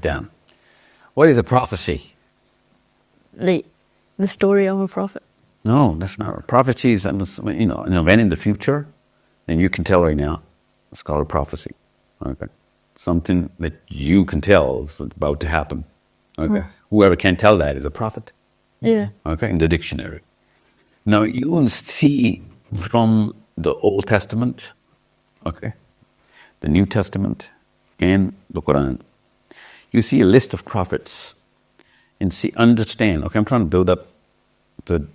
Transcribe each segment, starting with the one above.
it down. What is a prophecy? The story of a prophet. No, that's not. Prophecy is, an event in the future, and you can tell right now. It's called a prophecy. Okay. Something that you can tell is about to happen. Okay. Whoever can tell that is a prophet. Yeah. Okay, in the dictionary. Now you will see from the Old Testament, okay, the New Testament, and the Quran, you see a list of prophets, and understand. Okay, I'm trying to build up the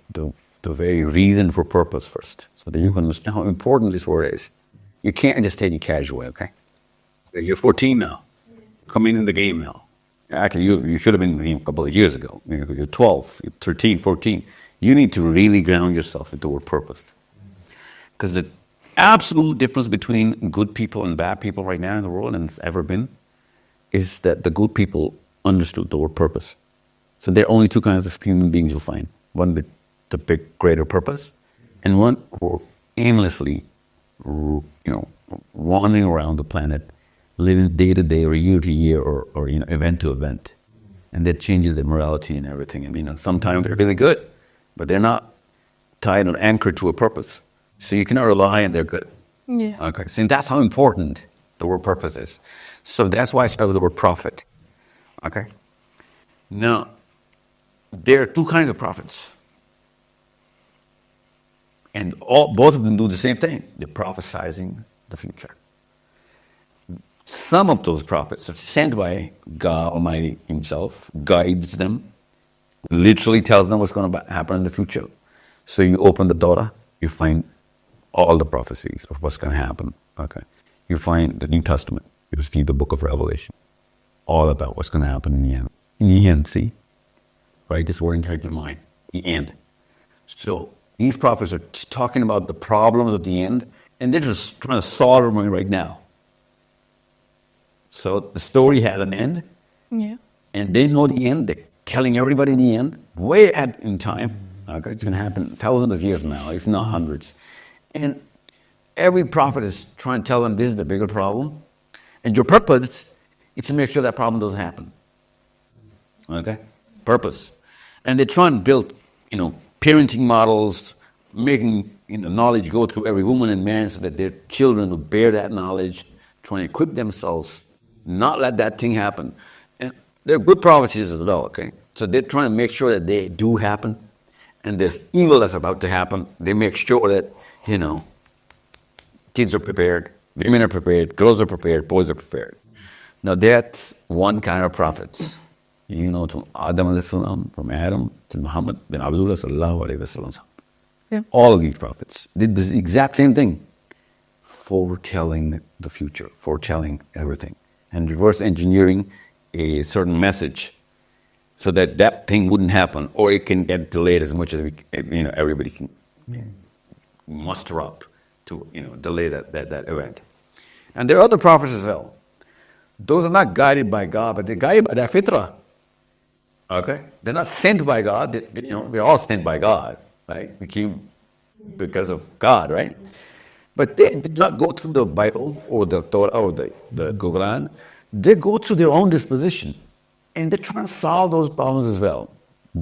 very reason for purpose first, so that you can understand how important this word is. You can't just take it casually. Okay, you're 14 now, coming in the game now. Actually, you should have been a couple of years ago. You're 12, you're 13, 14. You need to really ground yourself into the word purpose. Because the absolute difference between good people and bad people right now in the world, and it's ever been, is that the good people understood the word purpose. So there are only two kinds of human beings you'll find. One with the big, greater purpose, and one who are aimlessly, wandering around the planet, living day to day or year to year or event to event. And that changes their morality and everything. And sometimes they're really good, but they're not tied or anchored to a purpose. So you cannot rely on their good. Yeah. Okay. So that's how important the word purpose is. So that's why I started with the word prophet. Okay. Now, there are two kinds of prophets. And both of them do the same thing. They're prophesizing the future. Some of those prophets are sent by God Almighty Himself, guides them, literally tells them what's going to happen in the future. So you open the Torah, you find all the prophecies of what's going to happen. Okay, you find the New Testament, you see the book of Revelation, all about what's going to happen in the end. In the end, see? Right, this word inside your mind, the end. So these prophets are talking about the problems of the end, and they're just trying to solve them right now. So the story had an end, and they know the end. They're telling everybody the end, way ahead in time. Okay, it's going to happen thousands of years now, if not hundreds. And every prophet is trying to tell them this is the bigger problem, and your purpose is to make sure that problem doesn't happen. Okay, purpose, and they're trying to build, parenting models, making knowledge go through every woman and man, so that their children will bear that knowledge, trying to equip themselves. Not let that thing happen. And they're good prophecies as well, okay? So they're trying to make sure that they do happen. And there's evil that's about to happen. They make sure that, kids are prepared, women are prepared, girls are prepared, boys are prepared. Now that's one kind of prophets. From Adam alayhi salam, from Adam to Muhammad bin Abdullah sallallahu alayhi wa sallam. Yeah. All of these prophets did the exact same thing. Foretelling the future, foretelling everything. And reverse engineering a certain message so that that thing wouldn't happen, or it can get delayed as much as everybody can muster up to delay that event. And there are other prophets as well. Those are not guided by God, but they're guided by their fitrah. Okay, they're not sent by God. We're all sent by God, right? We came because of God, right? But they did not go through the Bible or the Torah or the Quran. They go through their own disposition. And they're trying to solve those problems as well.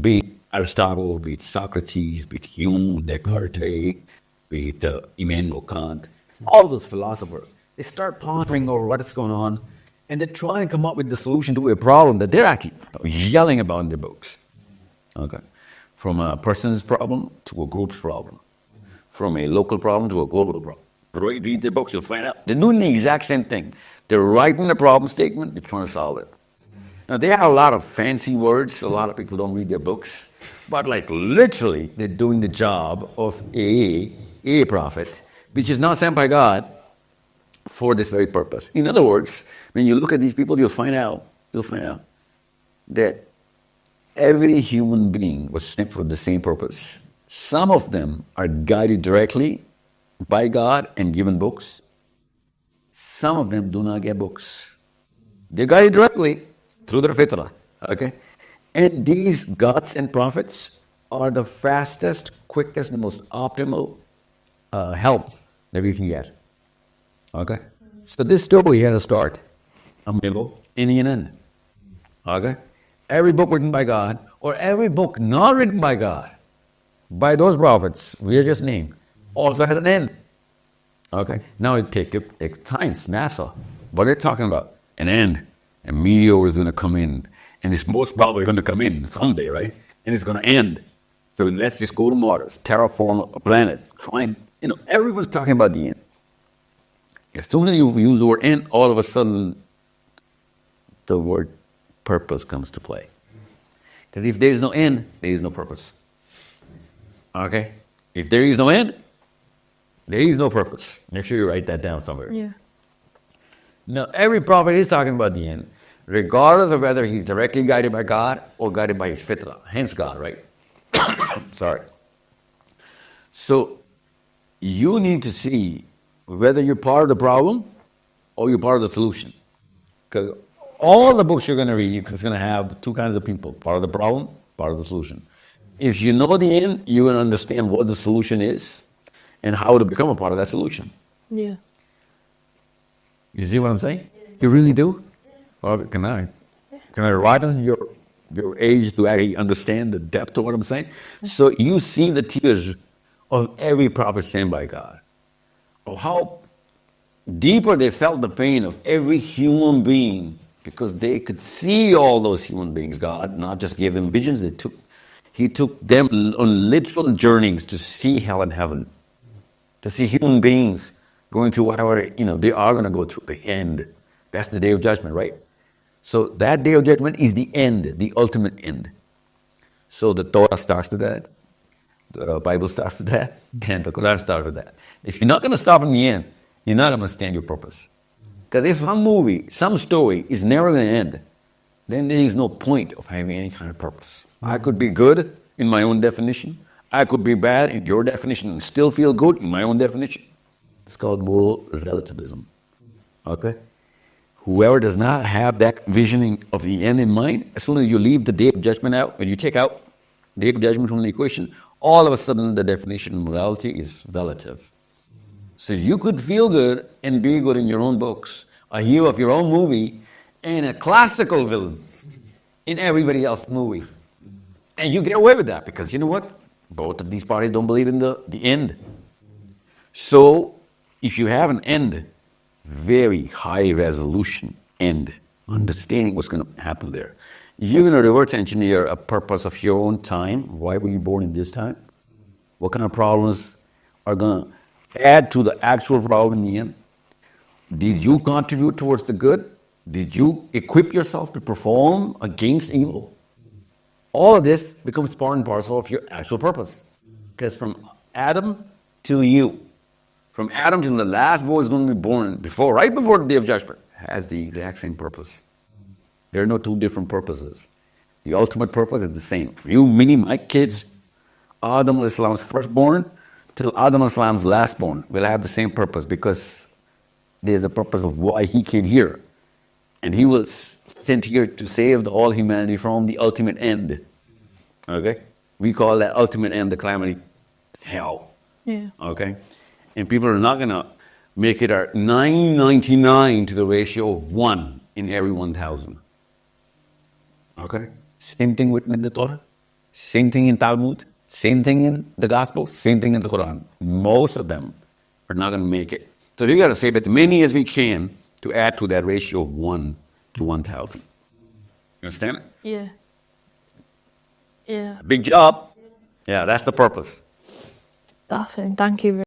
Be it Aristotle, be it Socrates, be it Hume, Descartes, be it Immanuel Kant, all those philosophers. They start pondering over what is going on, and they try and come up with the solution to a problem that they're actually yelling about in their books. Okay, from a person's problem to a group's problem, from a local problem to a global problem. Read their books, you'll find out. They're doing the exact same thing. They're writing a problem statement, they're trying to solve it. Now, they have a lot of fancy words. A lot of people don't read their books. But literally, they're doing the job of a prophet, which is not sent by God for this very purpose. In other words, when you look at these people, you'll find out that every human being was sent for the same purpose. Some of them are guided directly by God and given books. Some of them do not get books. They're guided directly through their fitrah. Okay? And these gods and prophets are the fastest, quickest, the most optimal help that we can get. Okay? So this story had a start, a middle, and an end. Okay? Every book written by God, or every book not written by God, by those prophets we just named, also had an end. Okay? Now it takes science, NASA. What they're talking about? An end. A meteor is going to come in. And it's most probably going to come in someday, right? And it's going to end. So let's just go to Mars, terraform a planet, try and, everyone's talking about the end. As soon as you use the word end, all of a sudden, the word purpose comes to play. That if there is no end, there is no purpose. Okay? If there is no end, there is no purpose. Make sure you write that down somewhere. Yeah. Now, every prophet is talking about the end, regardless of whether he's directly guided by God or guided by his fitrah, hence God, right? Sorry. So, you need to see whether you're part of the problem or you're part of the solution. Because all the books you're going to read is going to have two kinds of people, part of the problem, part of the solution. If you know the end, you will understand what the solution is and how to become a part of that solution. Yeah. You see what I'm saying? You really do? Well, can I write on your age to actually understand the depth of what I'm saying? So you see the tears of every prophet sent by God, of how deeper they felt the pain of every human being, because they could see all those human beings. God not just gave them visions, He took them on literal journeys to see hell and heaven, to see human beings going through whatever, they are going to go through, the end. That's the day of judgment, right? So that day of judgment is the end, the ultimate end. So the Torah starts with that, the Bible starts with that, and the Quran starts with that. If you're not going to stop in the end, you're not going to understand your purpose. Because if some movie, some story is never going to end, then there is no point of having any kind of purpose. I could be good in my own definition. I could be bad in your definition and still feel good in my own definition. It's called moral relativism. Okay? Whoever does not have that visioning of the end in mind, as soon as you leave the day of judgment out, when you take out the day of judgment from the equation, all of a sudden the definition of morality is relative. So you could feel good and be good in your own books, a hero of your own movie, and a classical villain in everybody else's movie. And you get away with that because you know what? Both of these parties don't believe in the end. So if you have an end, very high resolution end, understanding what's going to happen there, you're going to reverse engineer a purpose of your own time. Why were you born in this time? What kind of problems are going to add to the actual problem in the end? Did you contribute towards the good? Did you equip yourself to perform against evil? All of this becomes part and parcel of your actual purpose. Because from Adam till you, from Adam till the last boy is going to be born right before the day of judgment, has the exact same purpose. There are no two different purposes. The ultimate purpose is the same. For you, my kids, Adam al-Islam's firstborn till Adam al-Islam's lastborn will have the same purpose, because there's a purpose of why he came here. And he was sent here to save all humanity from the ultimate end. Okay? We call that ultimate end the calamity. It's hell. Yeah. Okay? And people are not going to make it 999 to the ratio of 1 in every 1,000. Okay? Same thing with the Torah. Same thing in Talmud. Same thing in the Gospel. Same thing in the Quran. Most of them are not going to make it. So we got to save as many as we can to add to that ratio of 1 to 1,000. You understand? Yeah. Yeah. Big job. Yeah, that's the purpose. That's it. Thank you very